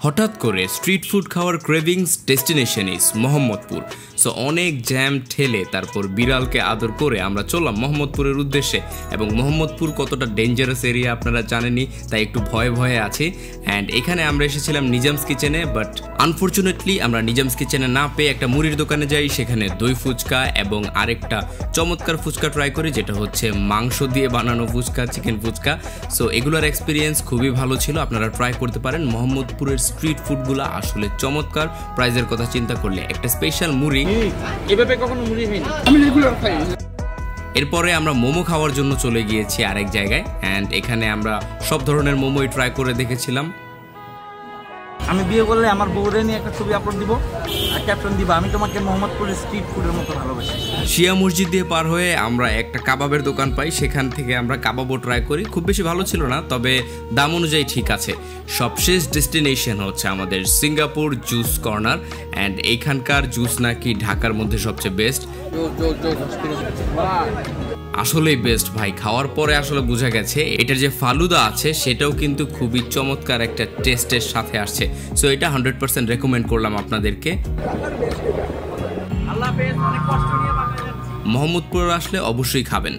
হঠাৎ করে street food খাওয়ার cravings destination is Mohammadpur. So অনেক জ্যাম ঠেলে তারপর বিড়ালকে আদর করে আমরা চললাম মোহাম্মদপুরের উদ্দেশ্যে। এবং মোহাম্মদপুর কতটা ডেঞ্জারাস এরিয়া আপনারা জানেনই, তাই একটু ভয়ে ভয়ে আছি। অ্যান্ড এখানে আমরা এসেছিলাম নিজামস কিচেনে, বাট আনফর্চুনেটলি আমরা নিজামস কিচেনে না পেয়ে একটা মুড়ির দোকানে যাই। সেখানে দই ফুচকা এবং আরেকটা চমৎকার ফুচকা ট্রাই করি, যেটা হচ্ছে মাংস দিয়ে বানানো ফুচকা, চিকেন ফুচকা। সো এগুলোর এক্সপিরিয়েন্স খুবই ভালো ছিল, আপনারা ট্রাই করতে পারেন। মোহাম্মদপুরের স্ট্রিট ফুডগুলো আসলে চমৎকার। প্রাইজের কথা চিন্তা করলে একটা স্পেশাল মুড়ি, এভাবে কখনো মুড়ি হয়নি, আমি রেগুলার খাই। এরপরে আমরা মোমো খাওয়ার জন্য চলে গিয়েছি আরেক জায়গায়। অ্যান্ড এখানে আমরা সব ধরনের মোমোই ট্রাই করে দেখেছিলাম। আমি বিয়ে করলে আমার বউরে নিয়ে একটা ছবি আপলোড দিব আর ক্যাপশন দিব, আমি তোমাকে মোহাম্মদপুরের স্ট্রিট ফুডের মতো ভালোবাসি। শিয়া মসজিদ দিয়ে পার হয়ে আমরা একটা কাবাবের দোকান পাই, সেখান থেকে আমরা কাবাবও ট্রাই করি। খুব বেশি ভালো ছিল না, তবে দাম অনুযায়ী ঠিক আছে। সবশেষ ডেস্টিনেশন হচ্ছে আমাদের সিঙ্গাপুর জুস কর্নার। অ্যান্ড এইখানকার জুস নাকি ঢাকার মধ্যে সবচেয়ে বেস্ট। আসলেই বেস্ট ভাই, খাওয়ার পরে আসলে বোঝা গেছে এটার যে ফালুদা আছে সেটাও কিন্তু খুবই চমৎকার একটা টেস্টের সাথে আসছে। সো এটা 100% রেকমেন্ড করলাম আপনাদেরকে। মোহাম্মদপুর আসলে অবশ্যই খাবেন।